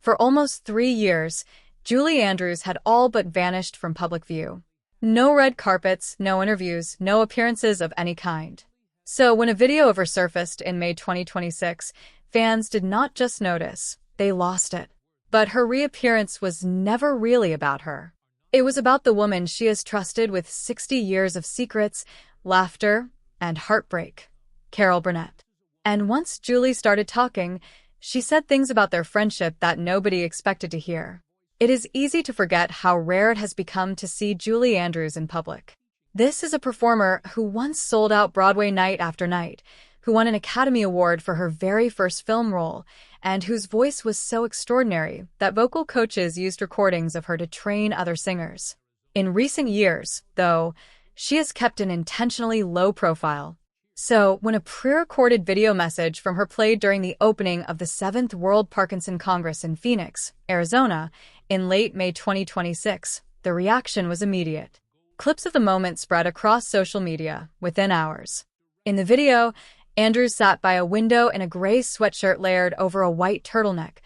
For almost 3 years, Julie Andrews had all but vanished from public view. No red carpets, no interviews, no appearances of any kind. So when a video of her surfaced in May 2026, fans did not just notice, they lost it. But her reappearance was never really about her. It was about the woman she has trusted with 60 years of secrets, laughter, and heartbreak, Carol Burnett. And once Julie started talking, she said things about their friendship that nobody expected to hear. It is easy to forget how rare it has become to see Julie Andrews in public. This is a performer who once sold out Broadway night after night, who won an Academy Award for her very first film role, and whose voice was so extraordinary that vocal coaches used recordings of her to train other singers. In recent years, though, she has kept an intentionally low profile. So, when a pre-recorded video message from her played during the opening of the 7th World Parkinson Congress in Phoenix, Arizona, in late May 2026, the reaction was immediate. Clips of the moment spread across social media within hours. In the video, Andrews sat by a window in a gray sweatshirt layered over a white turtleneck,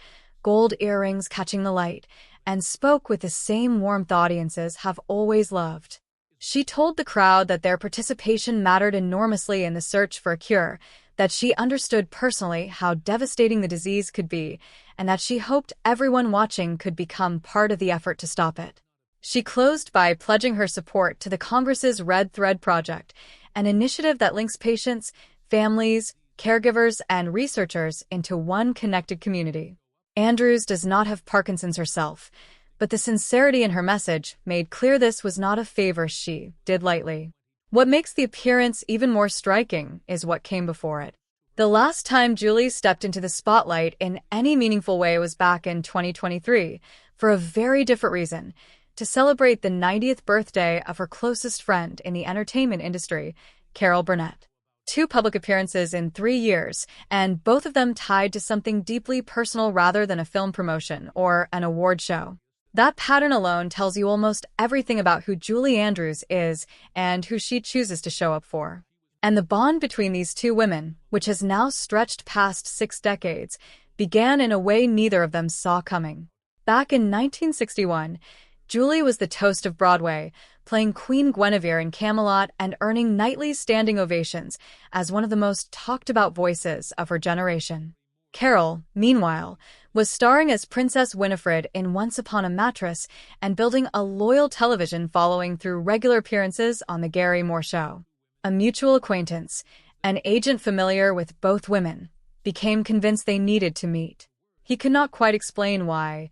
gold earrings catching the light, and spoke with the same warmth audiences have always loved. She told the crowd that their participation mattered enormously in the search for a cure, that she understood personally how devastating the disease could be, and that she hoped everyone watching could become part of the effort to stop it. She closed by pledging her support to the Congress's Red Thread Project, an initiative that links patients, families, caregivers, and researchers into one connected community. Andrews does not have Parkinson's herself, but the sincerity in her message made clear this was not a favor she did lightly. What makes the appearance even more striking is what came before it. The last time Julie stepped into the spotlight in any meaningful way was back in 2023, for a very different reason, to celebrate the 90th birthday of her closest friend in the entertainment industry, Carol Burnett. 2 public appearances in 3 years, and both of them tied to something deeply personal rather than a film promotion or an award show. That pattern alone tells you almost everything about who Julie Andrews is and who she chooses to show up for. And the bond between these 2 women, which has now stretched past 6 decades, began in a way neither of them saw coming. Back in 1961, Julie was the toast of Broadway, playing Queen Guinevere in Camelot and earning nightly standing ovations as one of the most talked-about voices of her generation. Carol, meanwhile, was starring as Princess Winifred in Once Upon a Mattress and building a loyal television following through regular appearances on The Gary Moore Show. A mutual acquaintance, an agent familiar with both women, became convinced they needed to meet. He could not quite explain why,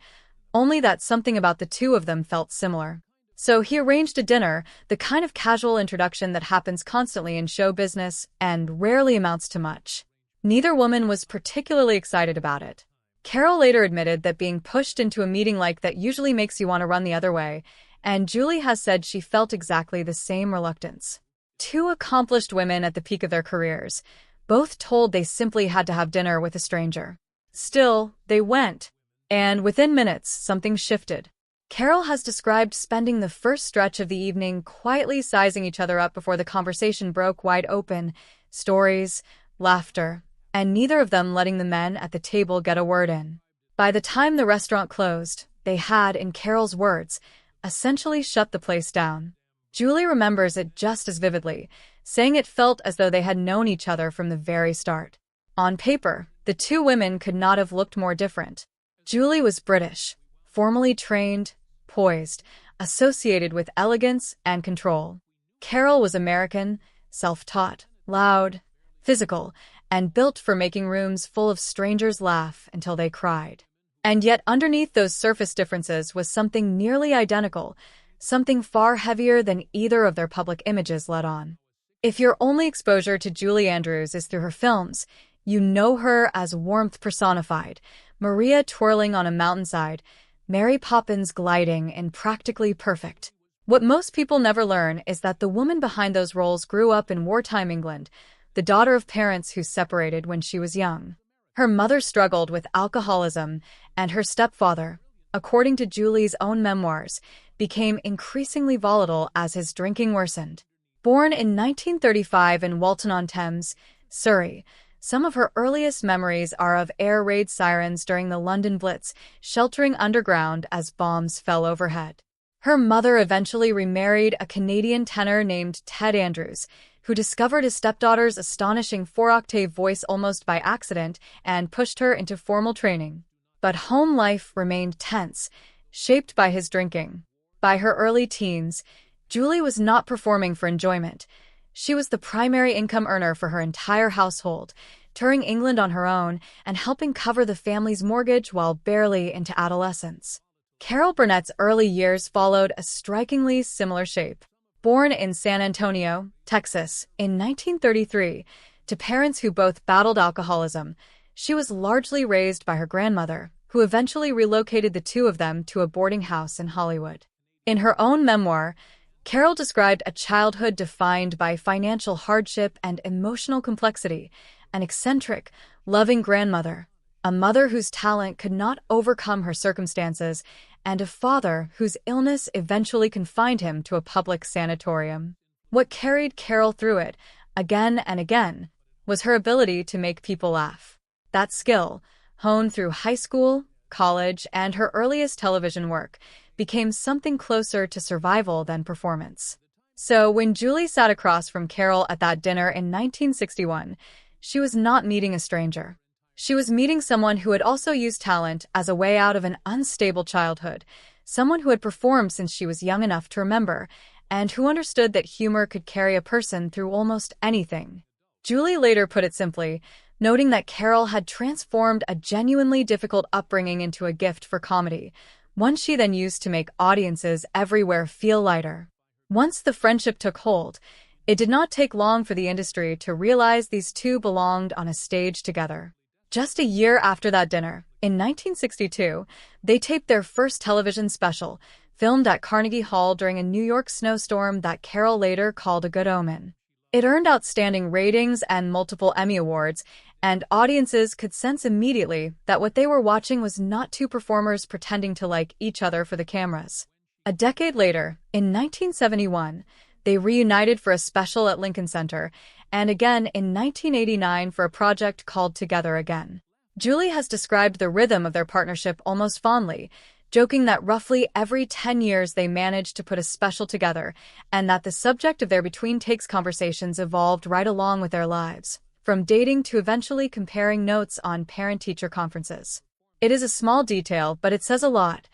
only that something about the 2 of them felt similar. So he arranged a dinner, the kind of casual introduction that happens constantly in show business and rarely amounts to much. Neither woman was particularly excited about it. Carol later admitted that being pushed into a meeting like that usually makes you want to run the other way, and Julie has said she felt exactly the same reluctance. 2 accomplished women at the peak of their careers, both told they simply had to have dinner with a stranger. Still, they went, and within minutes, something shifted. Carol has described spending the first stretch of the evening quietly sizing each other up before the conversation broke wide open, stories, laughter, and neither of them letting the men at the table get a word in. By the time the restaurant closed, they had, in Carol's words, essentially shut the place down. Julie remembers it just as vividly, saying it felt as though they had known each other from the very start. On paper, the 2 women could not have looked more different. Julie was British, formally trained, poised, associated with elegance and control. Carol was American, self-taught, loud, physical, and built for making rooms full of strangers laugh until they cried. And yet underneath those surface differences was something nearly identical, something far heavier than either of their public images let on. If your only exposure to Julie Andrews is through her films, you know her as warmth personified, Maria twirling on a mountainside, Mary Poppins gliding in Practically Perfect. What most people never learn is that the woman behind those roles grew up in wartime England, the daughter of parents who separated when she was young. Her mother struggled with alcoholism, and her stepfather, according to Julie's own memoirs, became increasingly volatile as his drinking worsened. Born in 1935 in Walton-on-Thames, Surrey, Some of her earliest memories are of air raid sirens during the London Blitz, sheltering underground as bombs fell overhead. Her mother eventually remarried a Canadian tenor named Ted Andrews, who discovered his stepdaughter's astonishing four-octave voice almost by accident and pushed her into formal training. But home life remained tense, shaped by his drinking. By her early teens, Julie was not performing for enjoyment. She was the primary income earner for her entire household, touring England on her own and helping cover the family's mortgage while barely into adolescence. Carol Burnett's early years followed a strikingly similar shape. Born in San Antonio, Texas, in 1933, to parents who both battled alcoholism, she was largely raised by her grandmother, who eventually relocated the two of them to a boarding house in Hollywood. In her own memoir, Carol described a childhood defined by financial hardship and emotional complexity, an eccentric, loving grandmother, a mother whose talent could not overcome her circumstances, and a father whose illness eventually confined him to a public sanatorium. What carried Carol through it, again and again, was her ability to make people laugh. That skill, honed through high school, college, and her earliest television work, became something closer to survival than performance. So when Julie sat across from Carol at that dinner in 1961, she was not meeting a stranger. She was meeting someone who had also used talent as a way out of an unstable childhood, someone who had performed since she was young enough to remember, and who understood that humor could carry a person through almost anything. Julie later put it simply, noting that Carol had transformed a genuinely difficult upbringing into a gift for comedy, one she then used to make audiences everywhere feel lighter. Once the friendship took hold, it did not take long for the industry to realize these two belonged on a stage together. Just a year after that dinner, in 1962, they taped their first television special, filmed at Carnegie Hall during a New York snowstorm that Carol later called a good omen. It earned outstanding ratings and multiple Emmy Awards, and audiences could sense immediately that what they were watching was not two performers pretending to like each other for the cameras. A decade later, in 1971, they reunited for a special at Lincoln Center, and again in 1989 for a project called Together Again. Julie has described the rhythm of their partnership almost fondly, joking that roughly every 10 years they managed to put a special together, and that the subject of their between takes conversations evolved right along with their lives, from dating to eventually comparing notes on parent-teacher conferences. It is a small detail, but it says a lot.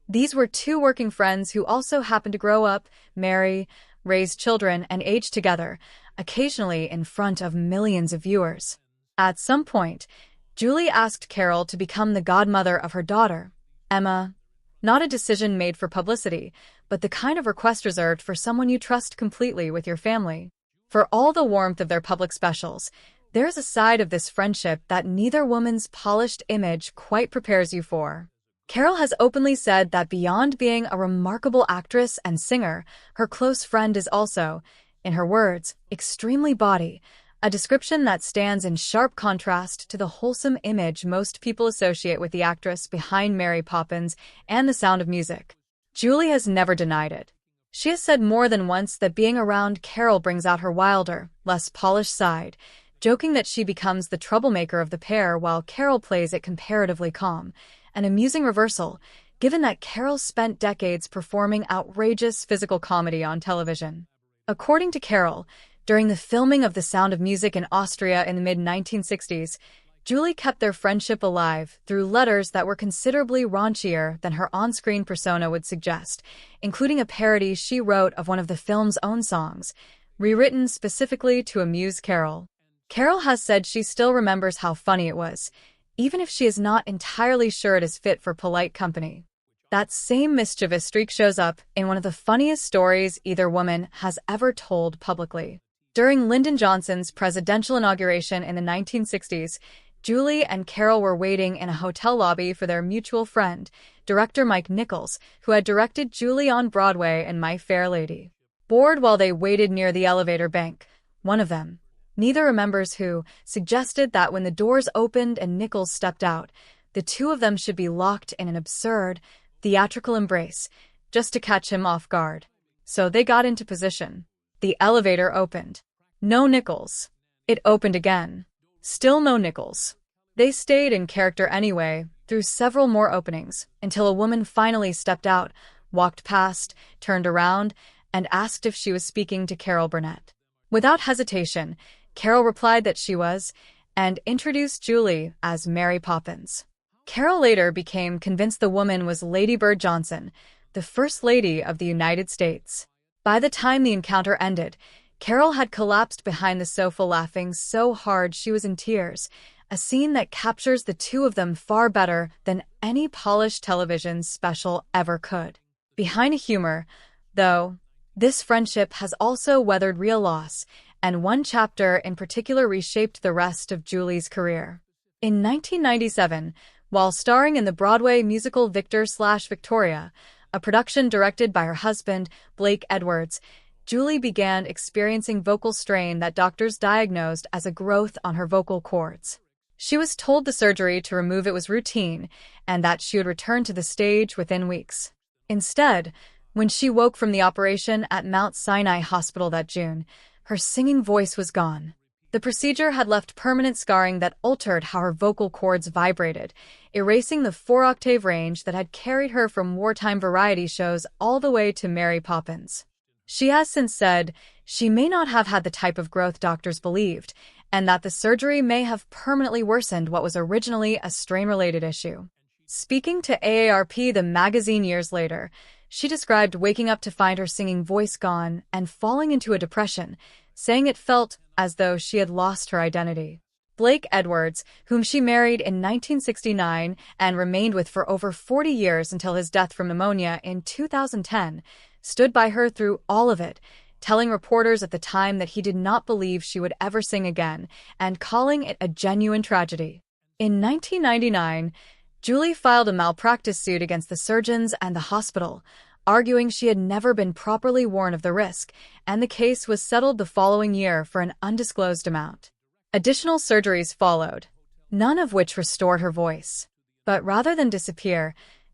These were two working friends who also happened to grow up, marry, raise children, and age together, occasionally in front of millions of viewers. At some point, Julie asked Carol to become the godmother of her daughter, Emma. Not a decision made for publicity, but the kind of request reserved for someone you trust completely with your family. For all the warmth of their public specials, there's a side of this friendship that neither woman's polished image quite prepares you for. Carol has openly said that beyond being a remarkable actress and singer, her close friend is also, in her words, extremely bawdy, a description that stands in sharp contrast to the wholesome image most people associate with the actress behind Mary Poppins and The Sound of Music. Julie has never denied it. She has said more than once that being around Carol brings out her wilder, less polished side, joking that she becomes the troublemaker of the pair while Carol plays it comparatively calm, an amusing reversal, given that Carol spent decades performing outrageous physical comedy on television. According to Carol, during the filming of The Sound of Music in Austria in the mid-1960s, Julie kept their friendship alive through letters that were considerably raunchier than her on-screen persona would suggest, including a parody she wrote of one of the film's own songs, rewritten specifically to amuse Carol. Carol has said she still remembers how funny it was, even if she is not entirely sure it is fit for polite company. That same mischievous streak shows up in one of the funniest stories either woman has ever told publicly. During Lyndon Johnson's presidential inauguration in the 1960s, Julie and Carol were waiting in a hotel lobby for their mutual friend, director Mike Nichols, who had directed Julie on Broadway in My Fair Lady. Bored while they waited near the elevator bank, one of them, neither remembers who, suggested that when the doors opened and Nichols stepped out, the two of them should be locked in an absurd, theatrical embrace, just to catch him off guard. So they got into position. The elevator opened. No Nichols. It opened again. Still no nickels. They stayed in character anyway, through several more openings, until a woman finally stepped out, walked past, turned around, and asked if she was speaking to Carol Burnett. Without hesitation, Carol replied that she was, and introduced Julie as Mary Poppins. Carol later became convinced the woman was Lady Bird Johnson, the First Lady of the United States. By the time the encounter ended, Carol had collapsed behind the sofa laughing so hard she was in tears, a scene that captures the two of them far better than any polished television special ever could. Behind humor, though, this friendship has also weathered real loss, and one chapter in particular reshaped the rest of Julie's career. In 1997, while starring in the Broadway musical Victor/Victoria, a production directed by her husband, Blake Edwards, Julie began experiencing vocal strain that doctors diagnosed as a growth on her vocal cords. She was told the surgery to remove it was routine and that she would return to the stage within weeks. Instead, when she woke from the operation at Mount Sinai Hospital that June, her singing voice was gone. The procedure had left permanent scarring that altered how her vocal cords vibrated, erasing the 4-octave range that had carried her from wartime variety shows all the way to Mary Poppins. She has since said she may not have had the type of growth doctors believed, and that the surgery may have permanently worsened what was originally a strain-related issue. Speaking to AARP the magazine years later, she described waking up to find her singing voice gone and falling into a depression, saying it felt as though she had lost her identity. Blake Edwards, whom she married in 1969 and remained with for over 40 years until his death from pneumonia in 2010, stood by her through all of it, telling reporters at the time that he did not believe she would ever sing again and calling it a genuine tragedy. In 1999, Julie filed a malpractice suit against the surgeons and the hospital, arguing she had never been properly warned of the risk, and the case was settled the following year for an undisclosed amount. Additional surgeries followed, none of which restored her voice. But rather than disappear,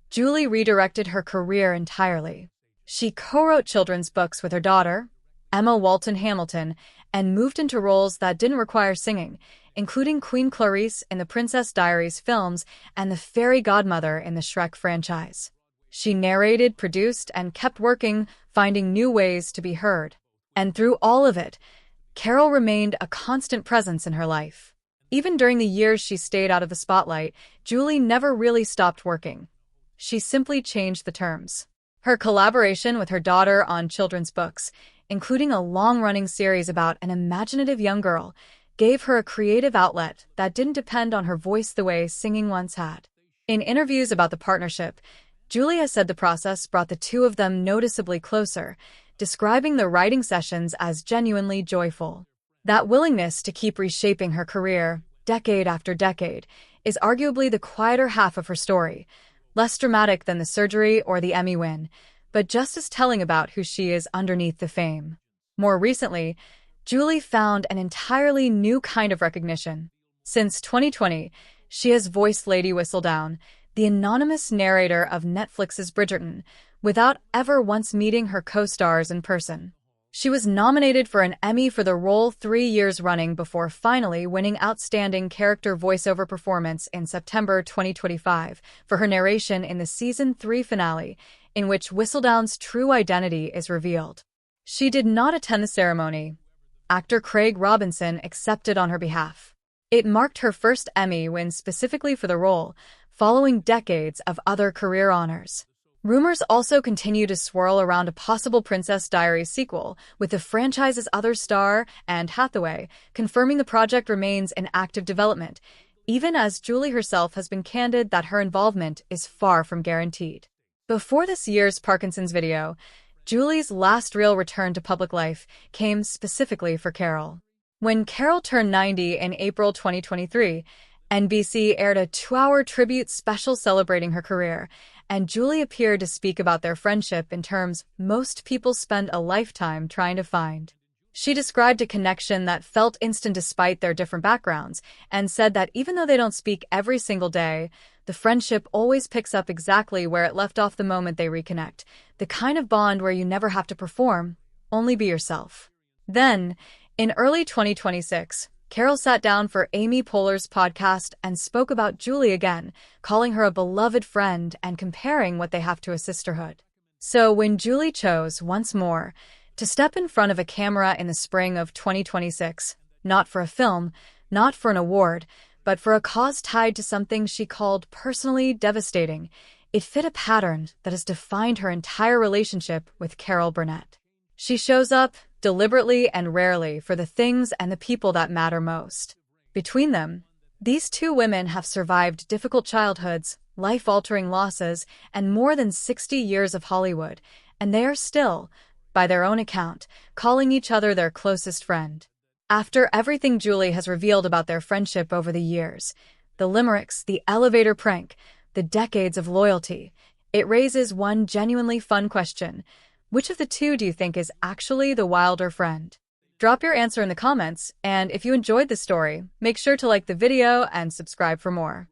Julie redirected her career entirely. She co-wrote children's books with her daughter, Emma Walton Hamilton, and moved into roles that didn't require singing, including Queen Clarice in the Princess Diaries films and the fairy godmother in the Shrek franchise. She narrated, produced, and kept working, finding new ways to be heard. And through all of it, Carol remained a constant presence in her life. Even during the years she stayed out of the spotlight, Julie never really stopped working. She simply changed the terms. Her collaboration with her daughter on children's books, including a long-running series about an imaginative young girl, gave her a creative outlet that didn't depend on her voice the way singing once had. In interviews about the partnership, Julie has said the process brought the two of them noticeably closer, describing the writing sessions as genuinely joyful. That willingness to keep reshaping her career, decade after decade, is arguably the quieter half of her story, less dramatic than the surgery or the Emmy win, but just as telling about who she is underneath the fame. More recently, Julie found an entirely new kind of recognition. Since 2020, she has voiced Lady Whistledown, the anonymous narrator of Netflix's Bridgerton, without ever once meeting her co-stars in person. She was nominated for an Emmy for the role 3 years running before finally winning Outstanding Character Voiceover Performance in September 2025 for her narration in the Season 3 finale, in which Whistledown's true identity is revealed. She did not attend the ceremony. Actor Craig Robinson accepted on her behalf. It marked her first Emmy win specifically for the role, following decades of other career honors. Rumors also continue to swirl around a possible Princess Diaries sequel, with the franchise's other star, Anne Hathaway, confirming the project remains in active development, even as Julie herself has been candid that her involvement is far from guaranteed. Before this year's Parkinson's video, Julie's last real return to public life came specifically for Carol. When Carol turned 90 in April 2023, NBC aired a 2-hour tribute special celebrating her career, and Julie appeared to speak about their friendship in terms most people spend a lifetime trying to find. She described a connection that felt instant despite their different backgrounds, and said that even though they don't speak every single day, the friendship always picks up exactly where it left off the moment they reconnect, the kind of bond where you never have to perform, only be yourself. Then, in early 2026, Carol sat down for Amy Poehler's podcast and spoke about Julie again, calling her a beloved friend and comparing what they have to a sisterhood. So when Julie chose, once more, to step in front of a camera in the spring of 2026, not for a film, not for an award, but for a cause tied to something she called personally devastating, it fit a pattern that has defined her entire relationship with Carol Burnett. She shows up, deliberately and rarely, for the things and the people that matter most. Between them, these two women have survived difficult childhoods, life-altering losses, and more than 60 years of Hollywood, and they are still, by their own account, calling each other their closest friend. After everything Julie has revealed about their friendship over the years, the limericks, the elevator prank, the decades of loyalty, it raises one genuinely fun question. Which of the two do you think is actually the wilder friend? Drop your answer in the comments, and if you enjoyed the story, make sure to like the video and subscribe for more.